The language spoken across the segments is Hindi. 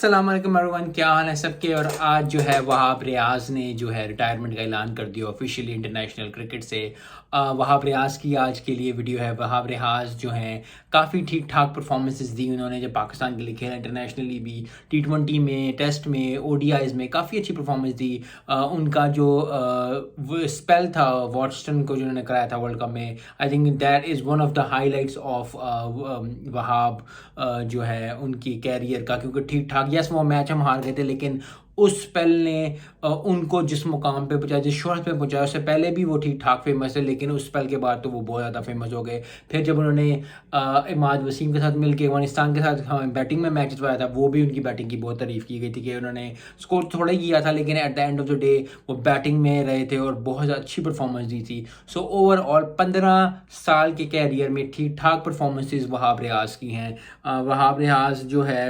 अस्सलाम वालेकुम एवरीवन, क्या हाल है सबके। और आज जो है वहाब रियाज ने जो है रिटायरमेंट का ऐलान कर दिया ऑफिशियली इंटरनेशनल क्रिकेट से। वहाब रियाज की आज के लिए वीडियो है। वहाब रियाज जो हैं काफ़ी ठीक ठाक परफॉर्मेंसेस दी उन्होंने जब पाकिस्तान के लिए खेला, इंटरनेशनली भी, T20 में, टेस्ट में, ODIs में काफ़ी अच्छी परफॉर्मेंस दी। उनका जो वो स्पेल था वॉटस्टन को जो उन्होंने कराया था वर्ल्ड कप में, I think that is one of the highlights of Wahab जो है उनकी कैरियर का। क्योंकि ठीक ठाक, यस वो मैच हम हार गए थे, लेकिन उस स्पेल ने उनको जिस मुकाम पे पहुंचाया, जिस शोहरत पे पहुंचाया, उससे पहले भी वो ठीक ठाक फेमस है, लेकिन उस स्पेल के बाद तो वो बहुत ज़्यादा फेमस हो गए। फिर जब उन्होंने इमाद वसीम के साथ मिलकर अफगानिस्तान के साथ बैटिंग में मैच जितवाया था, वो भी उनकी बैटिंग की बहुत तारीफ की गई थी कि उन्होंने स्कोर थोड़ा ही किया था, लेकिन at the end of the day वो बैटिंग में रहे थे और बहुत अच्छी परफॉर्मेंस दी थी। सो ओवरऑल 15 साल के कैरियर में ठीक ठाक परफॉर्मेंसेज वहाब रियाज की हैं। वहाब रियाज जो है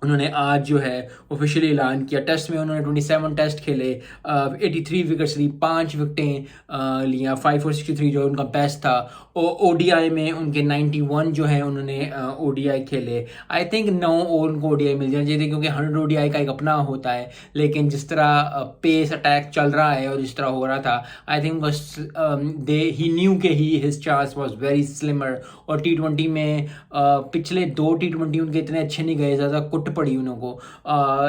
उन्होंने आज जो है ऑफिशियली ऐलान किया। टेस्ट में उन्होंने 27 टेस्ट खेले, 83 विकेट्स ली, 5 विकेटें लिया, 5 और 63 जो उनका बेस्ट था। और ODI में उनके 91 जो है उन्होंने ODI खेले। आई थिंक 9 और उनको ODI मिल जाना चाहिए, क्योंकि 100 ODI का एक अपना होता है, लेकिन जिस तरह पेस अटैक चल रहा है और जिस तरह हो रहा था, आई थिंक बस दे ही न्यू के ही his chance was very slimmer. और T20 में पिछले 2 T20 उनके इतने अच्छे नहीं गए, ज़्यादा कुट पड़ी उनको।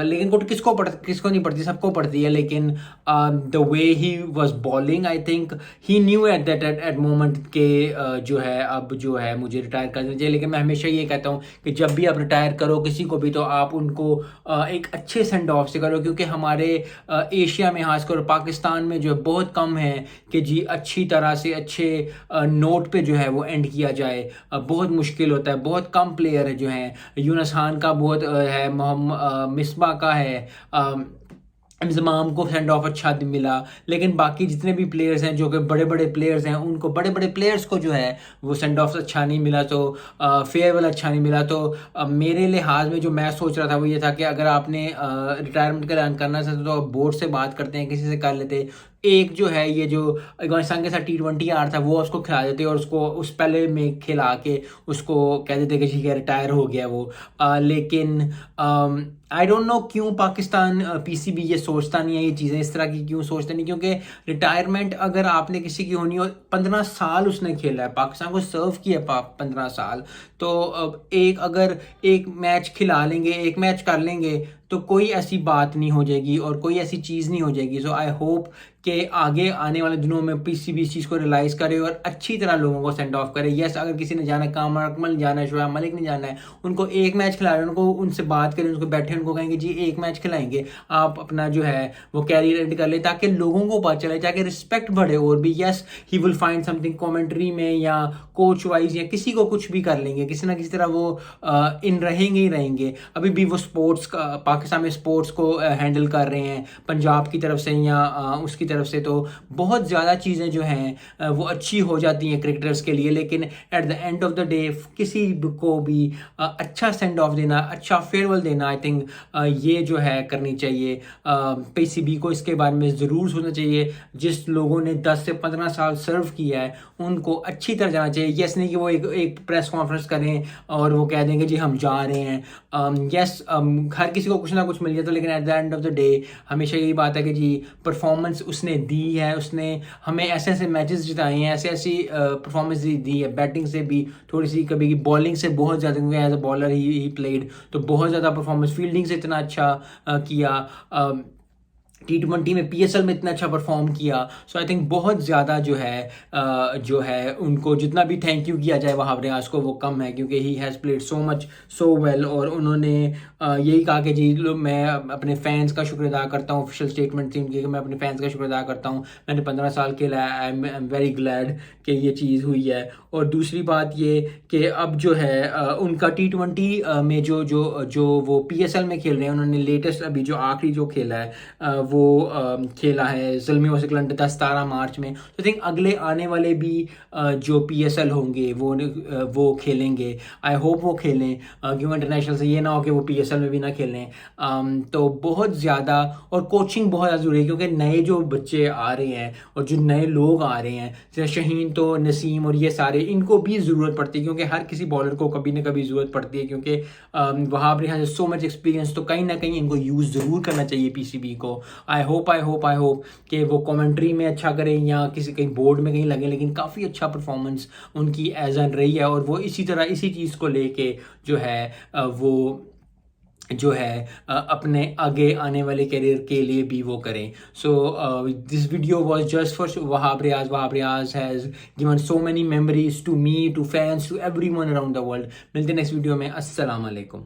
लेकिन कुट किसको नहीं पड़ती, सबको पड़ती है। लेकिन the way he was bowling, I think he new at that at moment के जो है अब जो है मुझे रिटायर करना चाहिए। लेकिन मैं हमेशा ये कहता हूँ कि जब भी आप रिटायर करो किसी को भी, तो आप उनको एक अच्छे सेंड ऑफ से करो, क्योंकि हमारे एशिया में खासकर पाकिस्तान में जो है बहुत कम है कि जी अच्छी तरह से अच्छे नोट पे जो है वो एंड किया जाए। बहुत मुश्किल होता है, बहुत कम प्लेयर है जो हैं। यूनुस खान का बहुत है, मोहम्मद मिसबा का है, इंजमाम को सेंड ऑफ अच्छा मिला, लेकिन बाकी जितने भी प्लेयर्स हैं जो कि बड़े बड़े प्लेयर्स हैं, उनको बड़े बड़े प्लेयर्स को जो है वो सेंड ऑफ अच्छा नहीं मिला, तो फेयरवेल अच्छा नहीं मिला। तो मेरे लिहाज में जो मैं सोच रहा था वो ये था कि अगर आपने रिटायरमेंट का ऐलान करना चाहते तो बोर्ड से बात करते हैं, किसी से कर लेते। एक जो है ये जो अफगानिस्तान के साथ T20 आ रहा था वो उसको खिला देते और उसको उस पहले में खिला के उसको कह देते कि ठीक है रिटायर हो गया वो। लेकिन आई डोंट नो क्यों पाकिस्तान PCB ये सोचता नहीं है, ये चीज़ें इस तरह की क्यों सोचते नहीं। क्योंकि रिटायरमेंट अगर आपने किसी की होनी हो, 15 साल उसने खेला है, पाकिस्तान को सर्व किया 15 साल, तो अगर एक मैच खिला लेंगे, एक मैच कर लेंगे, तो कोई ऐसी बात नहीं हो जाएगी और कोई ऐसी चीज़ नहीं हो जाएगी। सो आई होप कि आगे आने वाले दिनों में PCB इस चीज़ को रियलाइज़ करे और अच्छी तरह लोगों को सेंड ऑफ करे। यस, अगर किसी ने जाना है, कामर अकमल जाना है, शोएब मलिक ने जाना है, उनको एक मैच खिला रहे हैं, उनको उनसे बात करें, उनको बैठे उनको कहेंगे जी एक मैच खिलाएंगे, आप अपना जो है वो कैरियर एंड कर ले, ताकि लोगों को पता चले, ताकि रिस्पेक्ट बढ़े। और भी yes, he will find something commentary में या कोच वाइज या किसी को कुछ भी कर लेंगे, किसी ना किसी तरह वो इन रहेंगे ही रहेंगे। अभी भी वो स्पोर्ट्स का, पाकिस्तान में स्पोर्ट्स को हैंडल कर रहे हैं पंजाब की तरफ से या उसकी तरफ से, तो बहुत ज़्यादा चीज़ें जो हैं वो अच्छी हो जाती हैं क्रिकेटर्स के लिए। लेकिन at the end of the day किसी को भी अच्छा सेंड ऑफ देना, अच्छा फेयरवेल देना, आई थिंक ये जो है करनी चाहिए। PCB को इसके बारे में ज़रूर सोचना चाहिए। जिस लोगों ने 10 से 15 साल सर्व किया है उनको अच्छी तरह जाना चाहिए। यस नहीं कि वो एक प्रेस कॉन्फ्रेंस करें और वो कह देंगे जी हम जा रहे हैं। यस, हर किसी को कुछ ना कुछ मिल जाता है, लेकिन at the end of the day हमेशा यही बात है कि जी परफॉर्मेंस उसने दी है, उसने हमें ऐसे ऐसे मैचेस जिताए हैं, ऐसी ऐसी परफॉर्मेंस दी है, बैटिंग से भी थोड़ी सी, कभी बॉलिंग से बहुत ज़्यादा, क्योंकि एज अ बॉलर ही प्लेड, तो बहुत ज़्यादा परफॉर्मेंस, फील्डिंग से इतना अच्छा किया, T20 में PSL में इतना अच्छा परफॉर्म किया। सो आई थिंक बहुत ज़्यादा जो है उनको जितना भी थैंक यू किया जाए वहाब रियाज को वो कम है, क्योंकि he has played so much so well. और उन्होंने यही कहा कि जी मैं अपने फैंस का शुक्र अदा करता हूँ, ऑफिशियल स्टेटमेंट थी उनकी कि मैं अपने फैंस का शुक्र अदा करता हूँ, मैंने 15 साल खेला है, आई एम वेरी ग्लैड कि ये चीज़ हुई है। और दूसरी बात ये कि अब जो है उनका T20 में जो वो PSL में खेल रहे हैं, उन्होंने लेटेस्ट अभी जो आखिरी जो खेला है वो खेला है ज़ुल्मी वसिकलन 10-17 मार्च में। तो आई थिंक अगले आने वाले भी जो PSL होंगे वो खेलेंगे। आई होप वो खेलें, क्योंकि इंटरनेशनल से ये ना हो कि वो PSL PSL में भी ना खेलें। तो बहुत ज़्यादा, और कोचिंग बहुत ज़्यादा ज़रूरी है, क्योंकि नए जो बच्चे आ रहे हैं और जो नए लोग आ रहे हैं, जैसे शहीन तो नसीम और ये सारे, इनको भी ज़रूरत पड़ती है, क्योंकि हर किसी बॉलर को कभी ना कभी ज़रूरत पड़ती है, क्योंकि Wahab Riaz so much experience, तो कहीं ना कहीं इनको यूज़ ज़रूर करना चाहिए PCB को। आई होप कि वो कमेंट्री में अच्छा करें या किसी कहीं बोर्ड में कहीं लगे, लेकिन काफ़ी अच्छा परफॉर्मेंस उनकी एज एन रही है, और वो इसी तरह इसी चीज़ को लेके जो है वो जो है अपने आगे आने वाले करियर के लिए भी वो करें। So this video was just for Wahab Riaz. Wahab Riaz has given so many memories to me, to fans, to everyone around the world. मिलते हैं नेक्स्ट वीडियो में। अस्सलाम वालेकुम।